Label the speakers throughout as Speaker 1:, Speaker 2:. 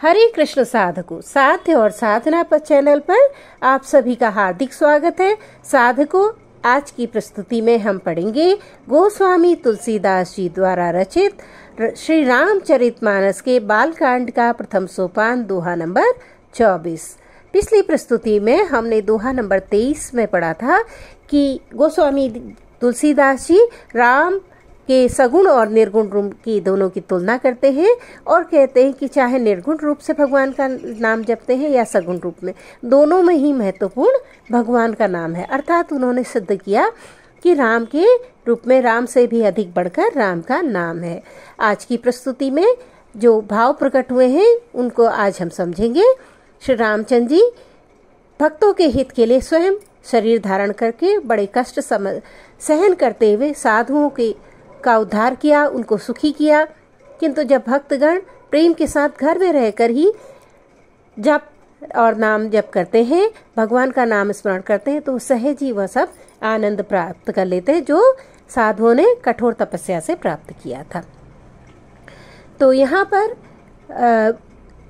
Speaker 1: हरे कृष्ण साधकों, साध्य और साधना पर चैनल पर आप सभी का हार्दिक स्वागत है। साधकों, आज की प्रस्तुति में हम पढ़ेंगे गोस्वामी तुलसीदास जी द्वारा रचित श्री रामचरितमानस के बालकांड का प्रथम सोपान दोहा नंबर 24। पिछली प्रस्तुति में हमने दोहा नंबर 23 में पढ़ा था कि गोस्वामी तुलसीदास जी राम के सगुण और निर्गुण रूप की दोनों की तुलना करते हैं और कहते हैं कि चाहे निर्गुण रूप से भगवान का नाम जपते हैं या सगुण रूप में, दोनों में ही महत्वपूर्ण भगवान का नाम है। अर्थात उन्होंने सिद्ध किया कि राम के रूप में राम से भी अधिक बढ़कर राम का नाम है। आज की प्रस्तुति में जो भाव प्रकट हुए हैं उनको आज हम समझेंगे। श्री रामचंद्र जी भक्तों के हित के लिए स्वयं शरीर धारण करके बड़े कष्ट सहन करते हुए साधुओं का उद्धार किया, उनको सुखी किया। किंतु जब भक्तगण प्रेम के साथ घर में रहकर ही जप और नाम जप करते हैं, भगवान का नाम स्मरण करते हैं, तो सहज ही वह सब आनंद प्राप्त कर लेते हैं जो साधुओं ने कठोर तपस्या से प्राप्त किया था। तो यहाँ पर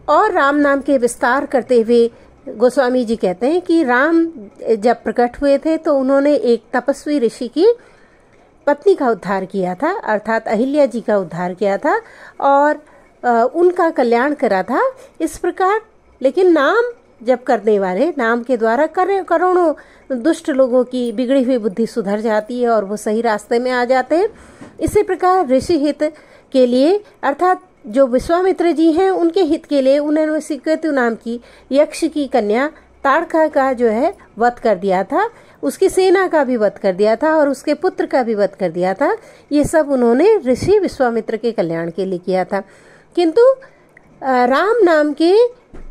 Speaker 1: और राम नाम के विस्तार करते हुए गोस्वामी जी कहते हैं कि राम जब प्रकट हुए थे तो उन्होंने एक तपस्वी ऋषि की पत्नी का उद्धार किया था, अर्थात अहिल्या जी का उद्धार किया था और उनका कल्याण करा था। इस प्रकार लेकिन नाम जप करने वाले, नाम के द्वारा करोड़ों दुष्ट लोगों की बिगड़ी हुई बुद्धि सुधर जाती है और वो सही रास्ते में आ जाते हैं। इसी प्रकार ऋषि हित के लिए, अर्थात जो विश्वामित्र जी हैं उनके हित के लिए उन्होंने सुकेतु नाम की यक्ष की कन्या ताड़का का जो है वध कर दिया था, उसकी सेना का भी वध कर दिया था और उसके पुत्र का भी वध कर दिया था। ये सब उन्होंने ऋषि विश्वामित्र के कल्याण के लिए किया था। किंतु राम नाम के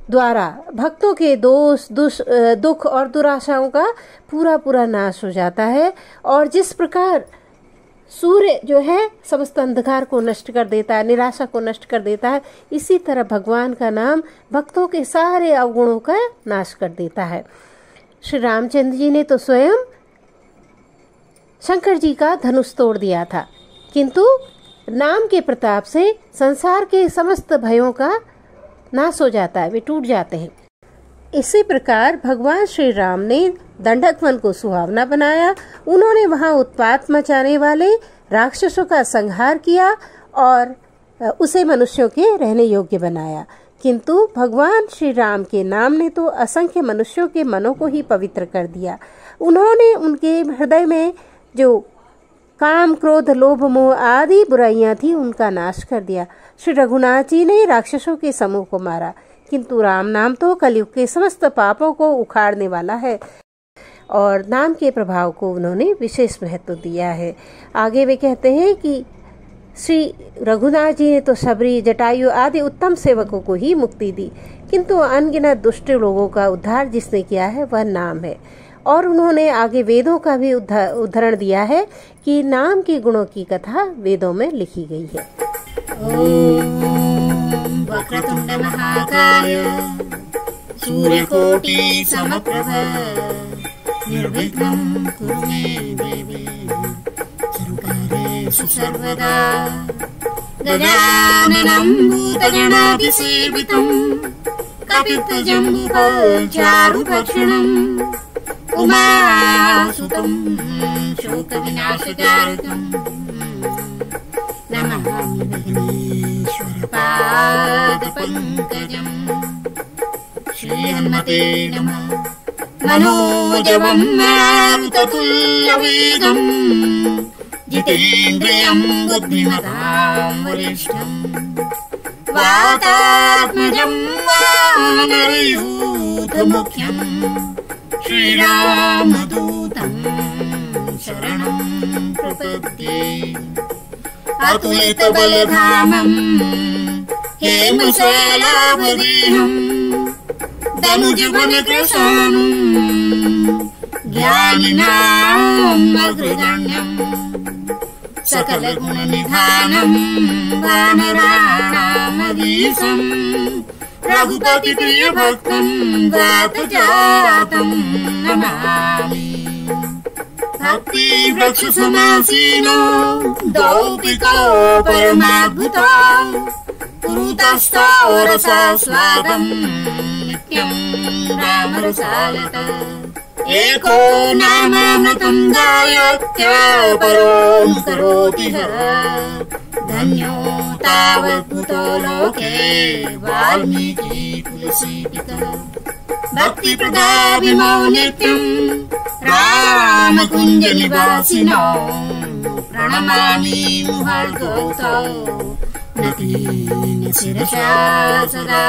Speaker 1: द्वारा भक्तों के दुख और दुराशाओं का पूरा नाश हो जाता है। और जिस प्रकार सूर्य जो है समस्त अंधकार को नष्ट कर देता है, निराशा को नष्ट कर देता है, इसी तरह भगवान का नाम भक्तों के सारे अवगुणों का नाश कर देता है। श्री रामचंद्र जी ने तो स्वयं शंकर जी का धनुष तोड़ दिया था, किंतु नाम के प्रताप से संसार के समस्त भयों का नाश हो जाता है, वे टूट जाते हैं। इसी प्रकार भगवान श्री राम ने दंडक वन को सुहावना बनाया। उन्होंने वहां उत्पात मचाने वाले राक्षसों का संहार किया और उसे मनुष्यों के रहने योग्य बनाया। किंतु भगवान श्री राम के नाम ने तो असंख्य मनुष्यों के मनों को ही पवित्र कर दिया। उन्होंने उनके हृदय में जो काम, क्रोध, लोभ, मोह आदि बुराइयां थी उनका नाश कर दिया। श्री रघुनाथ जी ने राक्षसों के समूह को मारा, किंतु राम नाम तो कलयुग के समस्त पापों को उखाड़ने वाला है और नाम के प्रभाव को उन्होंने विशेष महत्व दिया है। आगे वे कहते हैं कि श्री रघुनाथ जी ने तो शबरी, जटायु आदि उत्तम सेवकों को ही मुक्ति दी, किंतु अनगिनत दुष्ट लोगों का उद्धार जिसने किया है वह नाम है। और उन्होंने आगे वेदों का भी उदाहरण दिया है कि नाम के गुणों की कथा वेदों में लिखी गई है।
Speaker 2: ओम वक्रतुंड महाकाय सूर्यकोटि समप्रभ निर्विघ्नं कुरु मे देवी सर्वकार्येषु सर्वदा। गजाननं भूतगणाधिसेवितं कपित्थजम्बूफलचारुभक्षणम् उमासुतं शोकविनाशकारकम् नमामि विघ्नेश्वरपादपङ्कजम्। श्रीहनुमते नमः। मनोजवं मारुततुल्यवेगम् जितेन्द्रियं बुद्धिमतां वरिष्ठम् वातात्मजं वानरयूथमुख्यम् श्रीरामदूतं शरणं प्रपद्ये। अतुलितबलधामं हेमशैलावदेहं धनुजवनकृशानुं ज्ञानिनां अग्रगण्यं सकलगुणनिधानं वानराणामधीशं रघुपतिप्रियभक्तं जातजातं नमामि। भक्तिवृक्षसमासीनो दौतिको परमाद्भुतो कुरुतस्थो रसास्वादम् नित्यं रामरसायत एको नामामृतं गायत्यपरो करोति धन्यो तावद्भूतो लोके वाल्मीकि तुलसीपितः भक्तिप्रदाभिमो नित्यं रामकुञ्जनिवासिनो प्रणमामि मुहुर्गौतौ नतीन शिरसा सदा।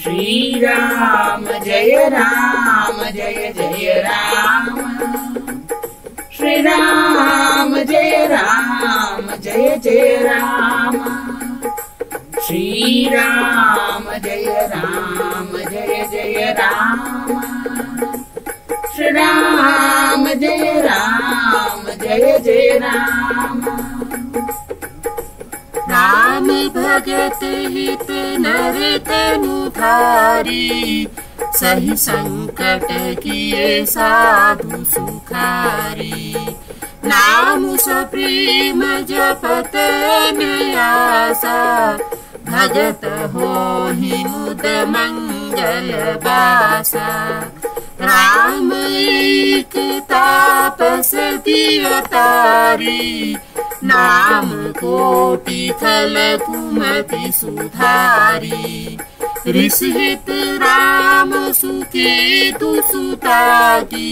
Speaker 3: श्रीराम जय जय राम, श्रीराम जय जय राम, श्रीराम जय जय राम, श्रीराम जय जय राम।
Speaker 2: राम भगत हित नर तनु धारी सही संकट किए साधु सुखारी नाम सप्रेम जपत नयासा भगत होहि मुद मंगल बासा राम एक तापस दिवतारी नाम कोटि खल कुमति सुधारी ऋषिहित राम सुकेतु सुता की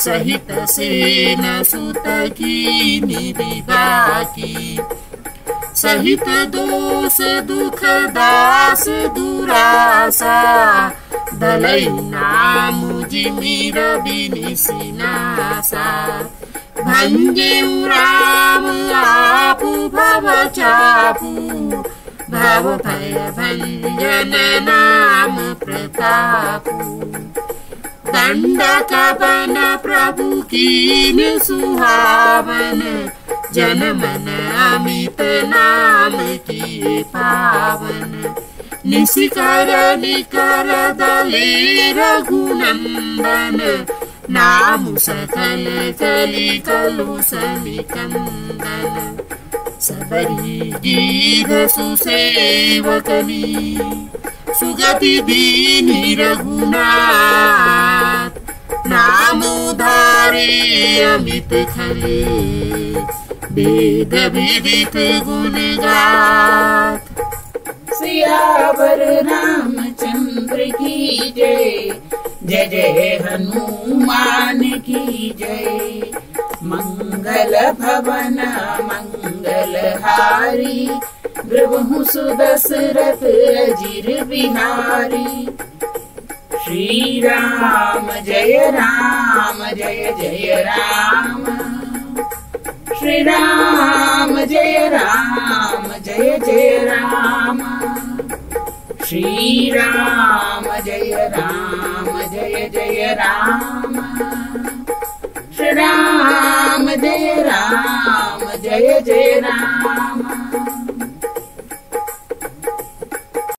Speaker 2: सहित सेन सुत की निधि बाकी सहित दोष दुख दास दुरासा दलै नाम जिमिर बिनिसिनासा भंजेउ राम आपु भव चापु भव भय भंजन नाम प्रतापु दंडक बन प्रभु कीन सुहावन जन मन अमित नाम किए पावन निशिकर निकर दले रघुनंदन नाम सकल कलि कलु सनिकंदन सबरी गीध सुसेवकनी सुगति दीनि रघुनाथ नाम उधारे अमित खले वेद विदित गुण गाथ।
Speaker 3: सियावर रामचंद्र की जय जय जय हनुमान की जय मंगल भवन मंगल हारी प्रभु सुदशरथ अजिर बिहारी श्री राम जय जय राम श्री राम जय जय राम श्री राम जय जय राम श्री राम जय जय राम।